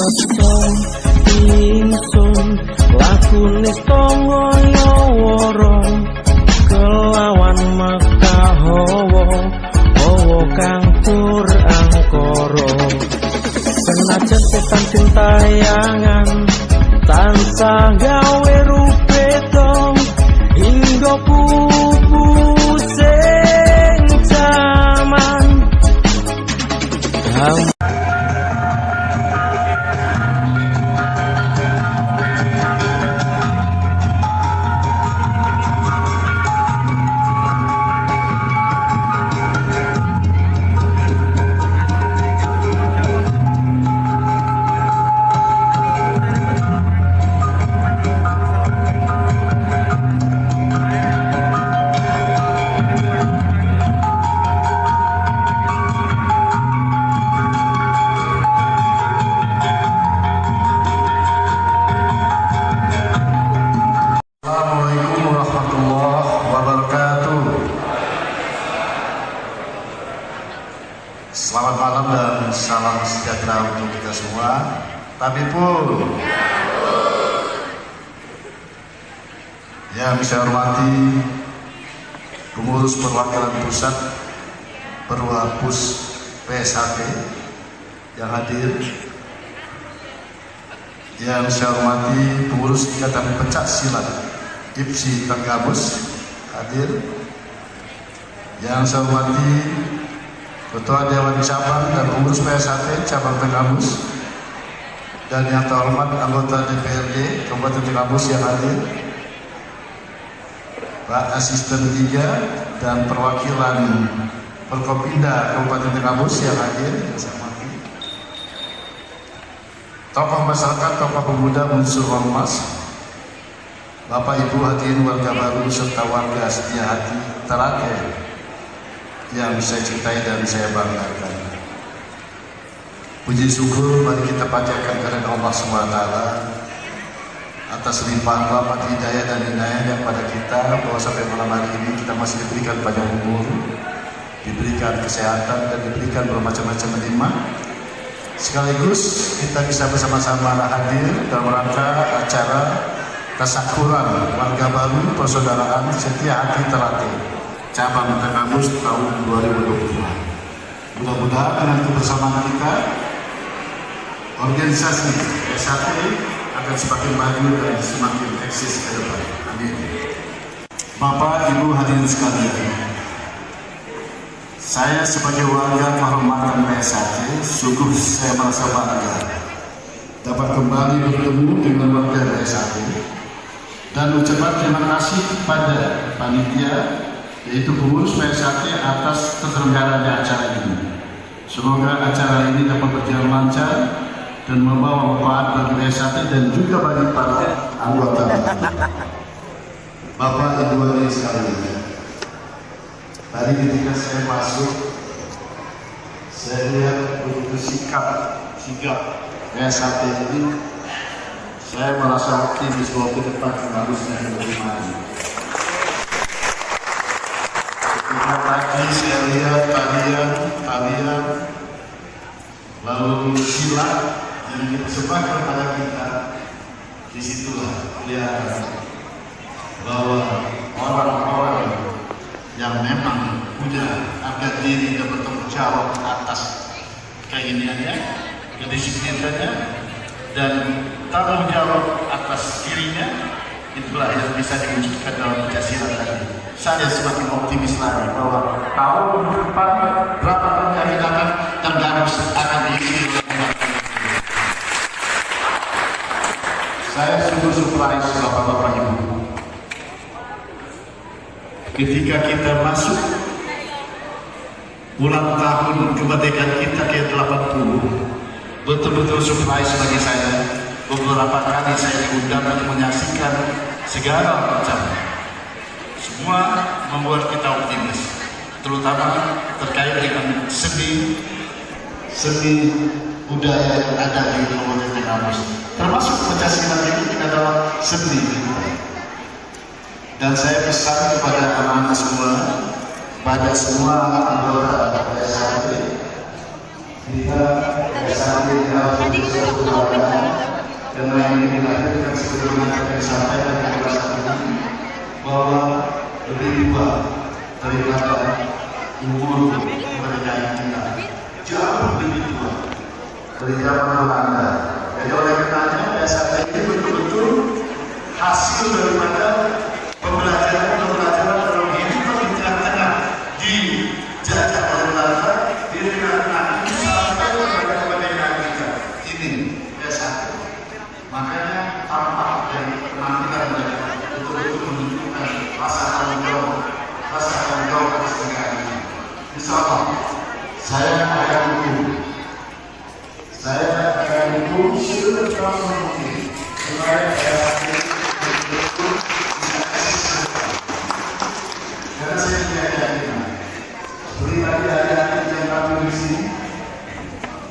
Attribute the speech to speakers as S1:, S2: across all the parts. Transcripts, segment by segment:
S1: mesum ingsun lakune stomoyo worong kelawan makahawa hawa kang tur angkara senajan setan cintayangan tansah gawe rupeta hingga pupu sing jaman
S2: Selamat malam dan salam sejahtera untuk kita semua. Tapi pun yang saya hormati pengurus perwakilan pusat Perwapus PSHT yang hadir, yang saya hormati pengurus Ikatan Pencak Silat IPSI Tenggamus hadir, yang saya hormati Ketua Dewan Cabang dan pengurus PSHT Cabang Tenggamus, dan yang terhormat anggota DPRD Kabupaten Tenggamus yang hadir, Pak Asisten 3 dan perwakilan Forkopimda Kabupaten Tenggamus yang hadir, tokoh masyarakat, tokoh pemuda unsur ormas, Bapak Ibu hadirin warga baru serta warga setia hati Ternate yang saya cintai dan saya banggakan. Puji syukur mari kita panjatkan kepada Allah SWT atas limpahan rahmat hidayah dan inayah pada kita, bahwa sampai malam hari ini kita masih diberikan panjang umur, diberikan kesehatan dan diberikan bermacam-macam nikmat. Sekaligus kita bisa bersama-sama hadir dalam rangka acara tasyakuran warga baru persaudaraan setia hati Ternate Cabang Tenggamus tahun 2022. Mudah-mudahan dengan kebersamaan kita, organisasi PSHT akan semakin maju dan semakin eksis ke depan. Amin. Bapak, Ibu hadirin sekalian, saya sebagai warga kehormatan PSHT, sungguh saya merasa bangga dapat kembali bertemu dengan warga PSHT dan ucapan terima kasih kepada panitia, yaitu pengurus PSHT atas terselenggaranya acara ini. Semoga acara ini dapat berjalan lancar dan membawa manfaat bagi PSHT dan juga bagi para anggota. Bapak Ibu hadirin sekalian, tadi ketika saya masuk, saya lihat begitu sigap PSHT ini, saya merasa optimis bahwa ke depan harusnya lebih maju. Tadi saya lihat talian lalu silat yang dipersembahkan kepada kita, disitulah kelihatan bahwa orang-orang yang memang punya harga diri dan bertanggung jawab atas keinginannya, kedisiplinannya, dan tanggung jawab atas dirinya, itulah yang bisa diwujudkan dalam Pancasila tadi. Saya semakin optimis lagi bahwa tahun depan berapa perjalanan Tenggamus akan diisi. Saya sungguh surprise Bapak-Bapak Ibu ketika kita masuk ulang tahun kemerdekaan kita ke-80, betul-betul surprise bagi saya. Beberapa kali saya diundang untuk menyaksikan segala macam. Semua membuat kita optimis, terutama terkait dengan seni budaya yang ada di Kabupaten Tenggamus, termasuk Pancasila ini adalah seni. Dan saya pesan kepada anak-anak semua, pada semua anggota PSHT, kita saat ini harus bersesuaian karena yang dilahirkan sebagaimana yang disampaikan di kelas ini bahwa lebih tua daripada umur kemerdekaan kita, jauh lebih tua dari zaman Belanda. Jadi oleh karenanya saat ini betul-betul hasil daripada pembelajaran dalam hidup di tengah-tengah dijajah oleh Belanda, dirikan sampai kepada kemerdekaan kita. Ini satu. Makanya tampak dari penampilan mereka betul-betul menunjukkan rasa tanggung jawab atas negara ini. Insya Allah, saya akan dukung secara mungkin supaya karena saya tidak yakin seperti tadi ada yang kami di sini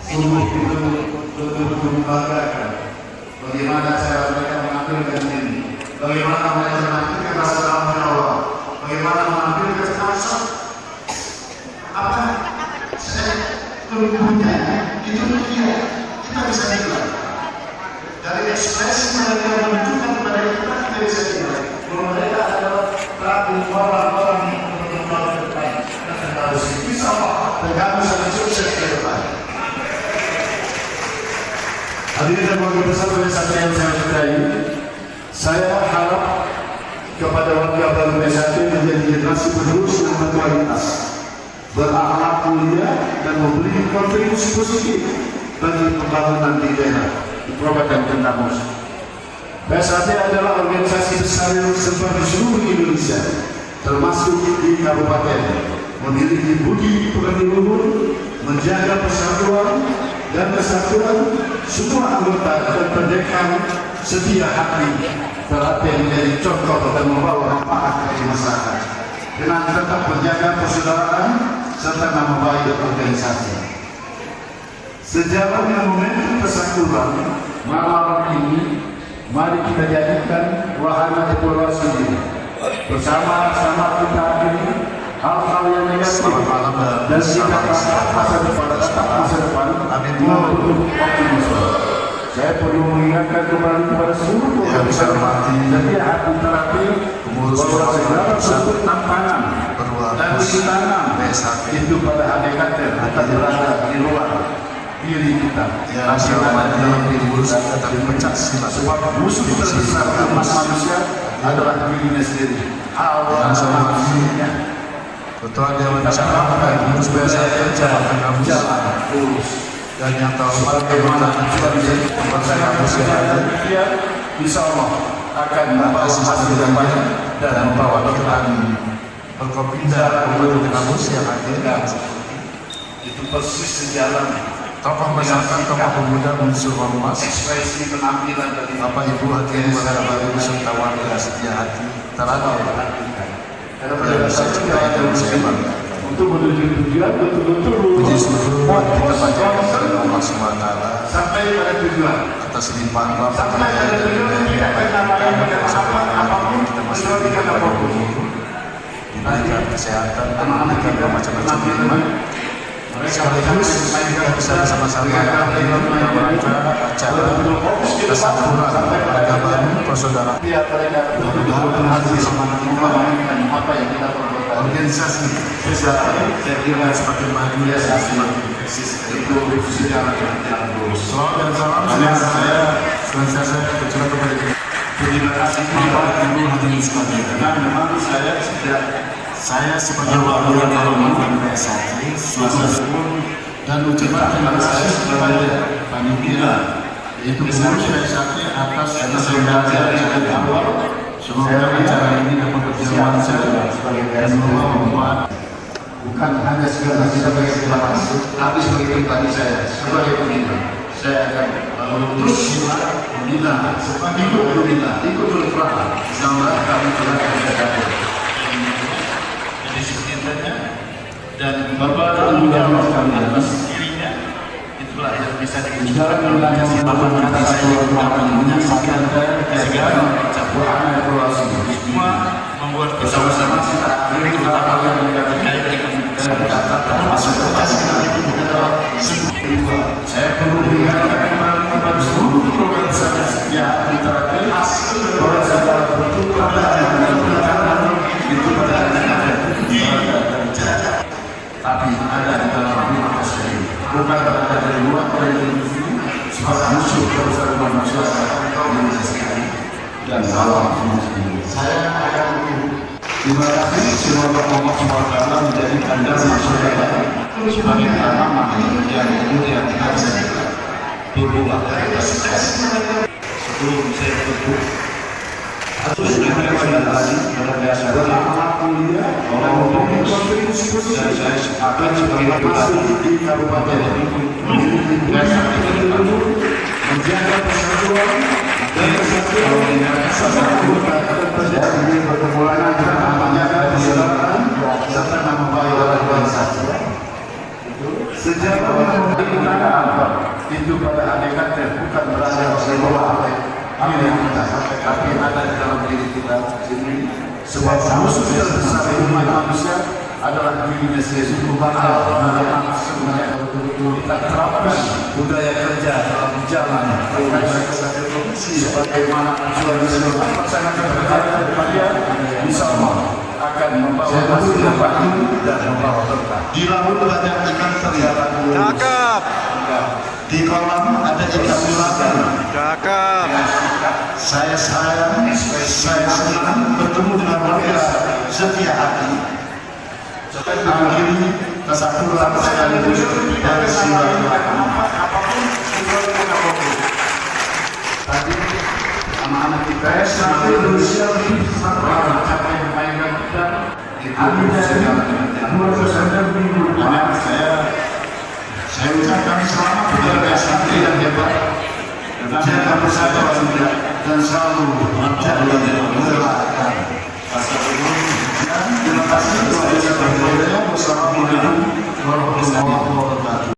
S2: sungguh betul-betul membanggakan bagaimana cara mereka menampilkan diri, bagaimana mereka menampilkan rasa tanggung jawab, bagaimana menampilkan rasa apa saya punya itu kita bisa nilai dari ekspresi mereka menunjukkan kepada kita bisa nilai bahwa mereka adalah orang-orang yang berkembang ke depan dan harus bisa tergabung dengan sukses ke depan. Hadirin dan warga besar yang saya cintai, saya harap kepada warga Baru Desa menjadi generasi penerus yang berkualitas, berakhlak mulia dan memberi kontribusi positif bagi pembangunan di daerah di Kabupaten Tentamos. PSAT adalah organisasi besar yang tersebar di seluruh Indonesia, termasuk di kabupaten, memiliki budi pekerti luhur, menjaga persatuan dan kesatuan semua anggota dan pendekar setia hati, terlatih menjadi contoh dan membawa manfaat bagi masyarakat dengan tetap menjaga persaudaraan serta nama baik organisasi. Sejalan dengan momentum persatuan malam ini, mari kita jadikan wahana evaluasi diri. Bersama-sama kita akhiri hal-hal yang negatif dan kita masa depan maupun optimisme. Saya perlu mengingatkan kembali kepada seluruh setiap hati terapi bahwa segala bentuk tantangan dan rintangan itu pada hakikatnya akan berada di luar diri kita. Nasional dalam diri tapi pecah silat. Sebab musuh terbesar umat manusia adalah dirinya sendiri. Allah manusia. Ketua Dewan Masyarakat harus biasa jalan lurus dan yang tahu bagaimana tujuan menjadi bangsa manusia dia insya Allah akan membawa hasil yang baik dan membawa kita berkopindah untuk manusia yang itu persis sejalan. Tokoh masyarakat, tokoh pemuda unsur ormas, ekspresi penampilan dari Bapak Ibu Hadirin Warga Baru serta warga setia hati terlatih karena pada dasarnya yang saya bangga untuk menuju tujuan betul-betul puji syukur kita panjatkan kepada Allah SWT sampai pada tujuan atas limpahan Bapak pada tujuan kita masih diberikan diberikan kesehatan dan diberikan macam-macam nikmat. Sekaligus kita bisa sama-sama dalam acara kesakuran agama persaudaraan apa yang kita perlukan. Organisasi saya kira semakin maju ya semakin eksis itu sejarah yang lurus. Dan salam saya senantiasa bercerita kepada kita. Terima kasih Bapak Ibu hadirin sekalian. Dan memang saya sebagai wakil kehormatan PSAT pun dan ucapan terima kasih kepada panitia yaitu pengurus PSAT atas kesempatannya dari awal. Semoga acara ini dapat berjalan dan membawa bukan hanya sekedar kita sebagai pelaku, tapi sebagai pribadi saya sebagai pembina. Saya akan terus membina sebagai pembina, ikut berperan dalam kami telah ada disiplinnya dan Bapak tanggung jawab atas dirinya itulah yang bisa diucapkan oleh siapapun nanti saya akan menyaksikan segala campuran evaluasi semua membuat bersama-sama kita terutama yang terkait dengan termasuk Saya perlu mengingatkan kepada seluruh organisasi yang antara hasil organisasi bentuk pembelajaran dan pembelajaran itu pada tapi ada di dalam rumah saya, bukan ada dari luar dari sini sebagai musuh kebesaran masyarakat Indonesia sekali dan salam semua. Saya akan terima kasih semoga Allah SWT menjadikan dan masyarakat sebagai tanaman yang kemudian bisa berbuah dari proses. Sebelum saya tutup, atau saya lagi pada dasar kuliah orang dan saya sepakat sebagai pribadi di Kabupaten dasar menjaga persatuan dan terjadi pertemuan antara namanya persaudaraan serta nama baik organisasi. Sejarah itu pada hakikatnya bukan berasal dari bawah apa yang kita sampaikan, tapi ada di dalam diri kita sendiri. Sebab musuh yang besar umat manusia adalah dirinya sendiri. Bagaimana sebenarnya betul-betul kita terapkan budaya kerja dalam jalan sebagaimana tujuan seluruh pasangan berkarya insya Allah akan membawa hasil dan membawa berkah. Di laut banyak ikan terlihat.
S3: Cakep.
S2: Di kolam ada ikan bilakan.
S3: Cakep.
S2: Saya senang bertemu dengan warga setia hati. Akhiri kesatuan sekaligus dan silaturahmi. Tadi anak-anak kita semakin berusia lebih mencapai kebaikan kita. Saya ucapkan selamat kepada santri yang hebat, jaga persatuan dan selalu menjadi melakukan pasal ini. Terima kasih kepada Wassalamualaikum warahmatullahi wabarakatuh.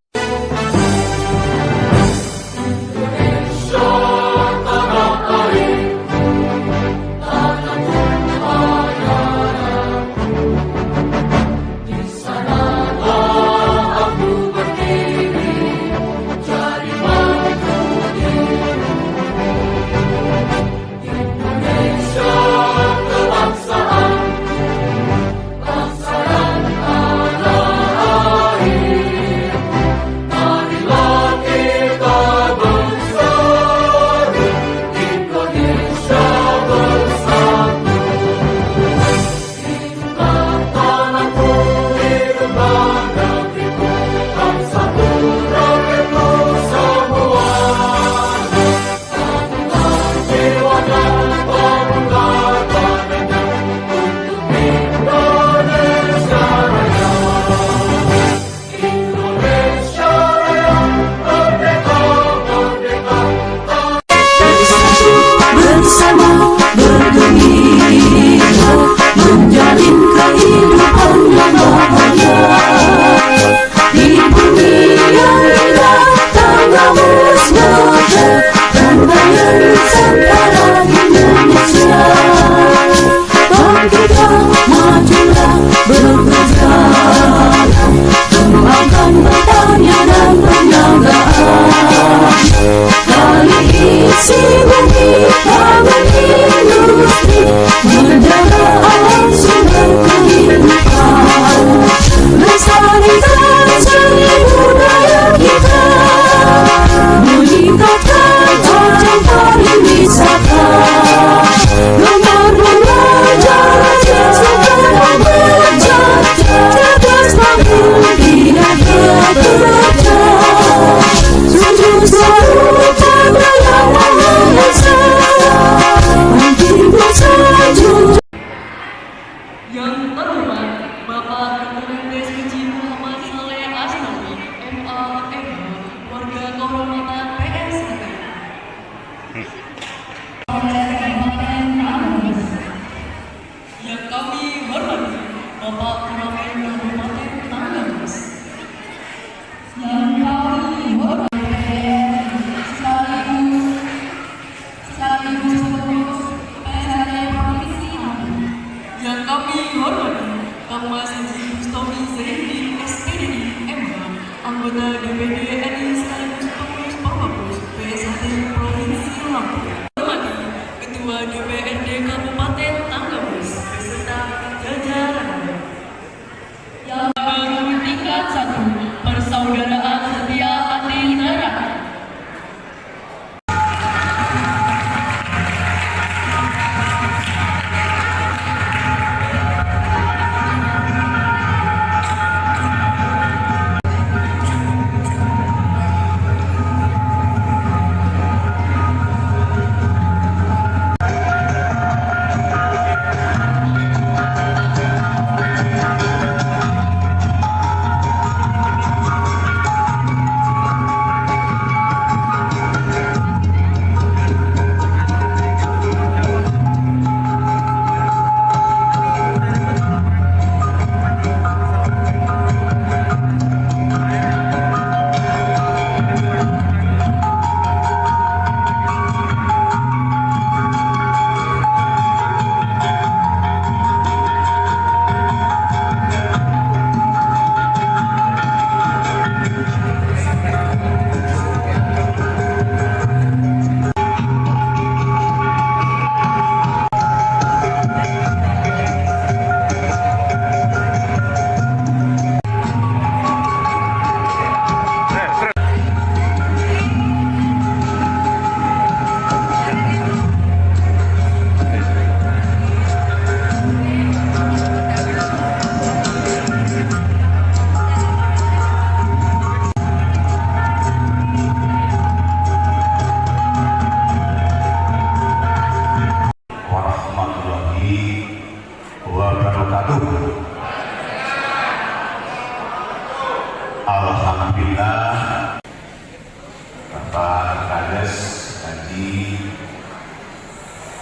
S4: Bapak Kades Haji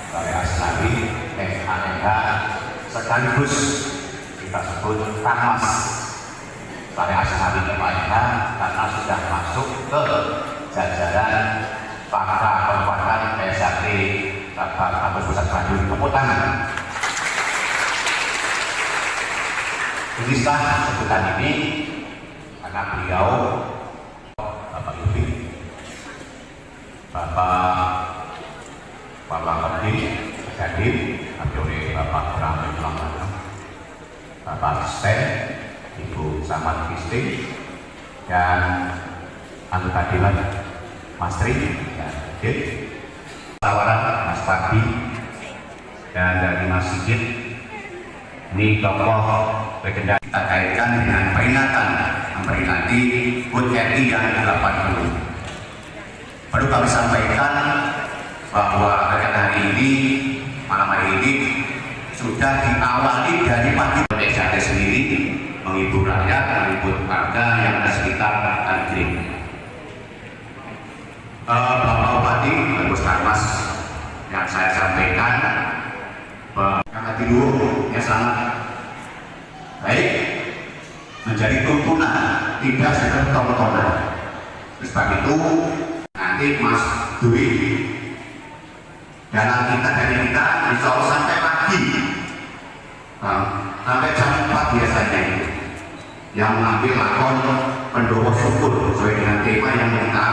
S4: Saleh Asnawi SANH, sekaligus kita sebut Kang Mas Saleh Asnawi MANH karena sudah masuk ke jajaran Pakar Kabupaten PSAT Cabang Kampus Pusat Bandung. Tepuk tangan. Tulislah sebutan ini karena beliau Bapak Yudi, Bapak Walang Hadir, oleh Bapak Ramai Lamana, Bapak Sten, Ibu Samad Kristi, dan anggota Dewan Mas Tri dan Hadir, tawaran Mas Padi, dan dari Mas Sigit. Ini tokoh legenda kita kaitkan dengan peringatan memperingati HUT RI yang ke-80. Perlu kami sampaikan bahwa kegiatan hari ini, malam hari ini sudah diawali dari pagi. PSAT sendiri menghibur rakyat, menghibur warga yang ada sekitar Anggrek. Bapak Bupati, Bagus Karmas, yang saya sampaikan hati dulu ya sangat baik menjadi tuntunan, tidak sekedar tontonan. Sebab itu nanti Mas Dwi dalam kita dari kita insya Allah sampai pagi, sampai jam 4 biasanya itu yang mengambil lakon pendopo syukur sesuai dengan tema yang kita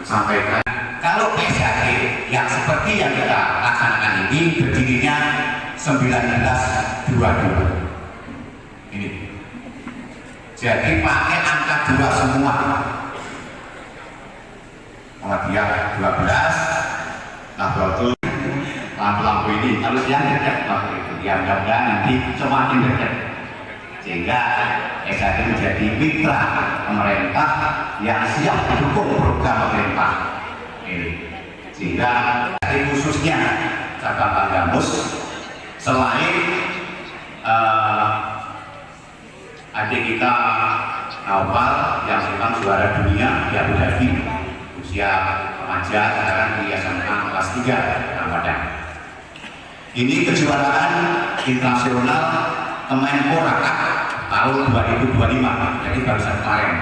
S4: sampaikan. Kalau PSAT yang seperti yang kita laksanakan ini berdirinya 1922 ini, jadi pakai angka 2 semua. Muhammadiyah 12, Nahdlatul lampu-lampu ini harus yang dekat waktu itu, yang mudah-mudahan nanti semakin dekat sehingga PSAT menjadi mitra pemerintah yang siap mendukung program pemerintah ini, sehingga khususnya cabang Banggamus selain adik kita Naufal yang sekarang juara dunia di Abu Dhabi usia remaja, sekarang di SMA kelas 3 Ramadan. Ini kejuaraan internasional Kemenpora tahun 2025, jadi barusan kemarin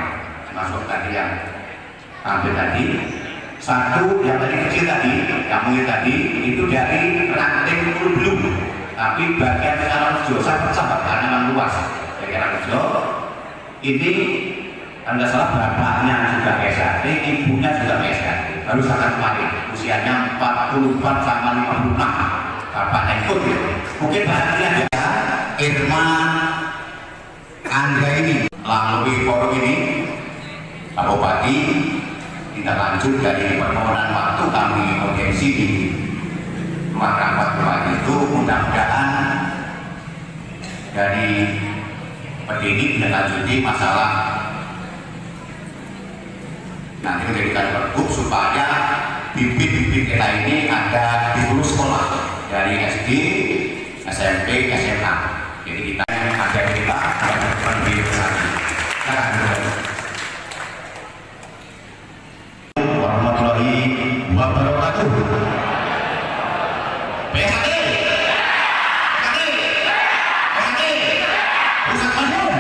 S4: masuk tadi yang tampil tadi. Satu yang tadi kecil tadi, yang mungkin tadi itu dari ranting belum, tapi bagian sekarang saya pecah karena memang luas dari Rajo. Ini anda salah bapaknya juga PSAT, ibunya juga PSAT. Baru sangat kemarin, usianya 44 sama 56. Bapaknya ikut ya. Mungkin bahagia juga Irma Angga ini melalui forum ini, Pak Bupati, kita lanjut dari permohonan waktu kami audiensi di rumah rapat Bupati itu, mudah-mudahan dari pendidik lanjuti masalah nanti menjadikan pergub supaya bibit-bibit kita ini ada di seluruh sekolah dari SD, SMP, SMA. Jadi kita ada kita ada pendidik lagi. Warahmatullahi wabarakatuh. PSAT, Pusat Bandung.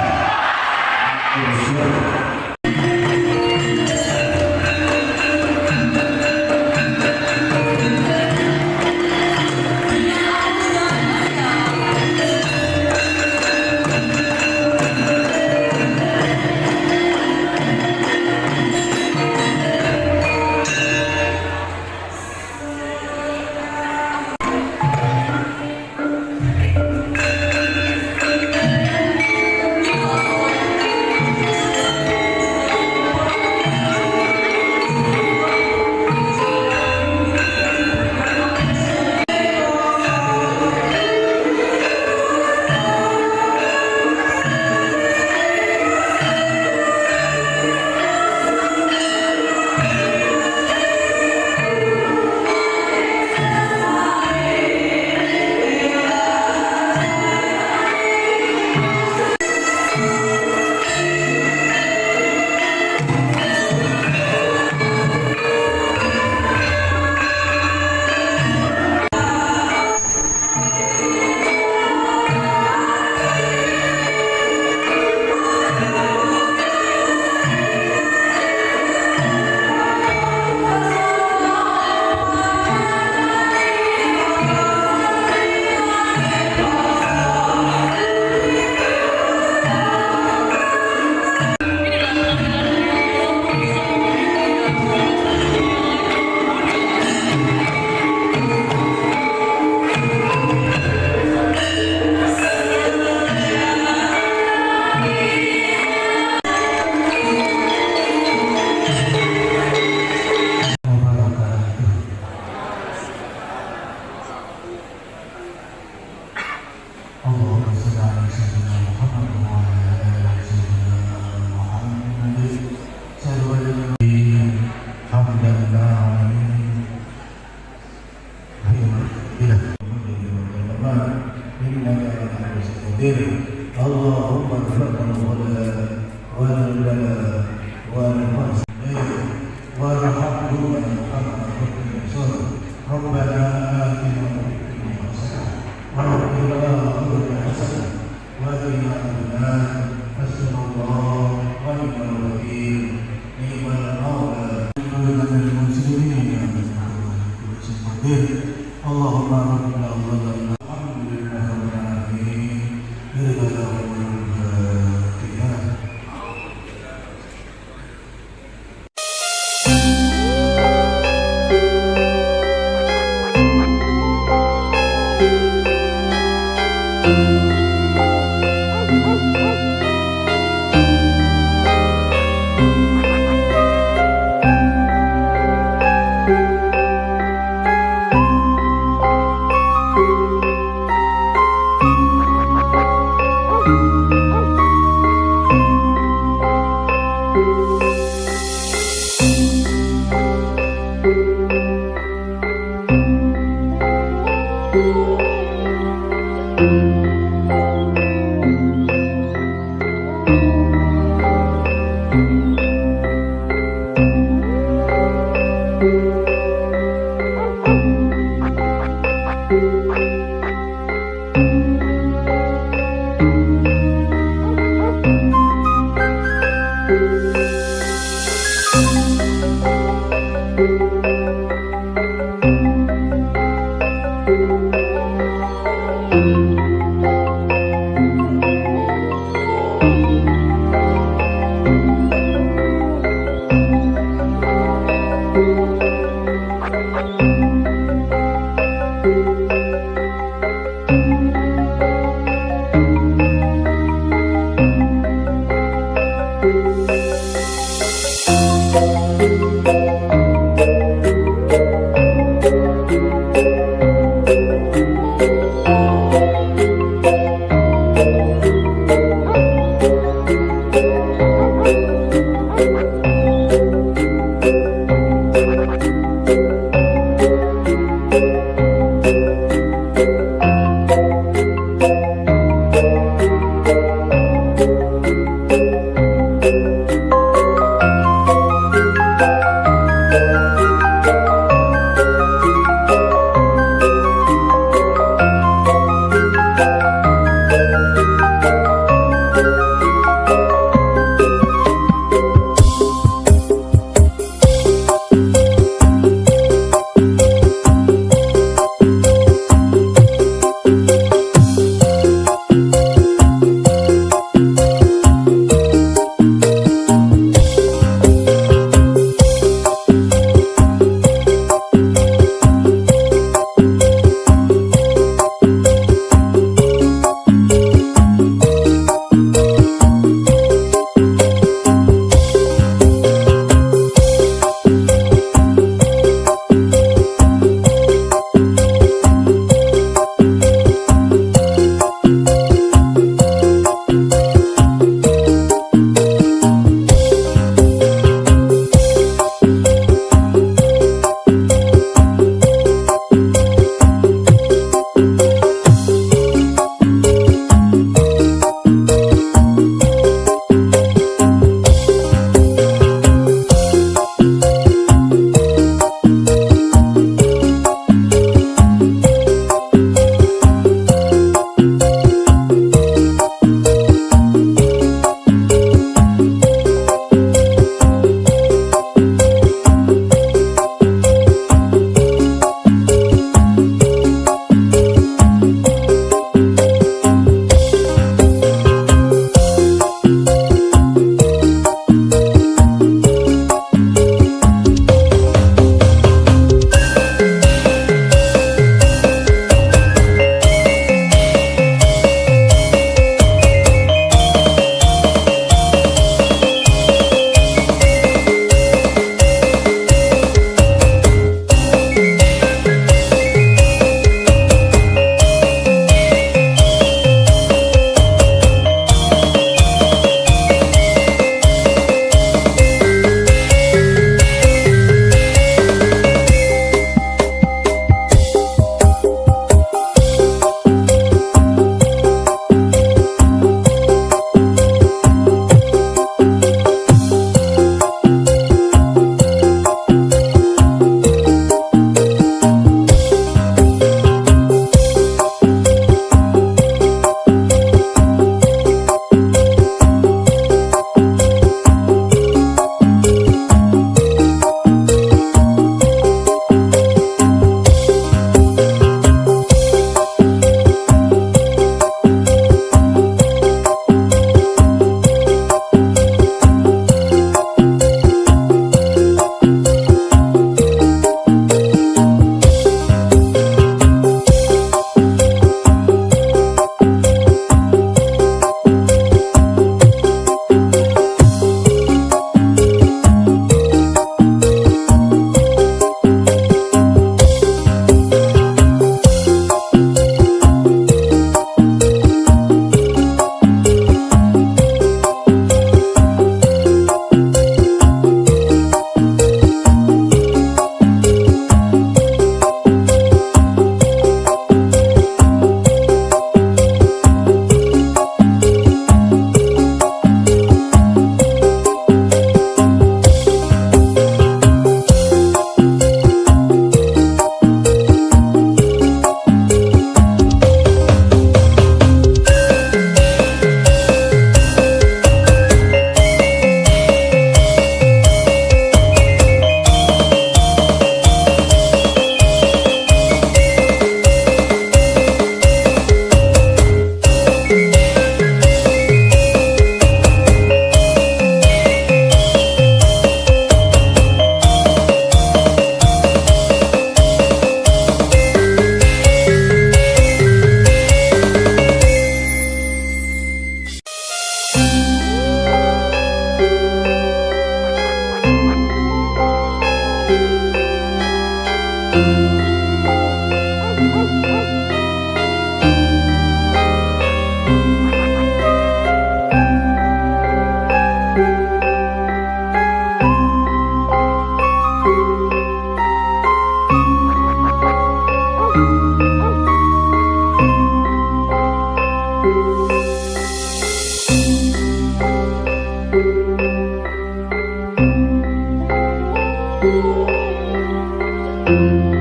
S1: Thank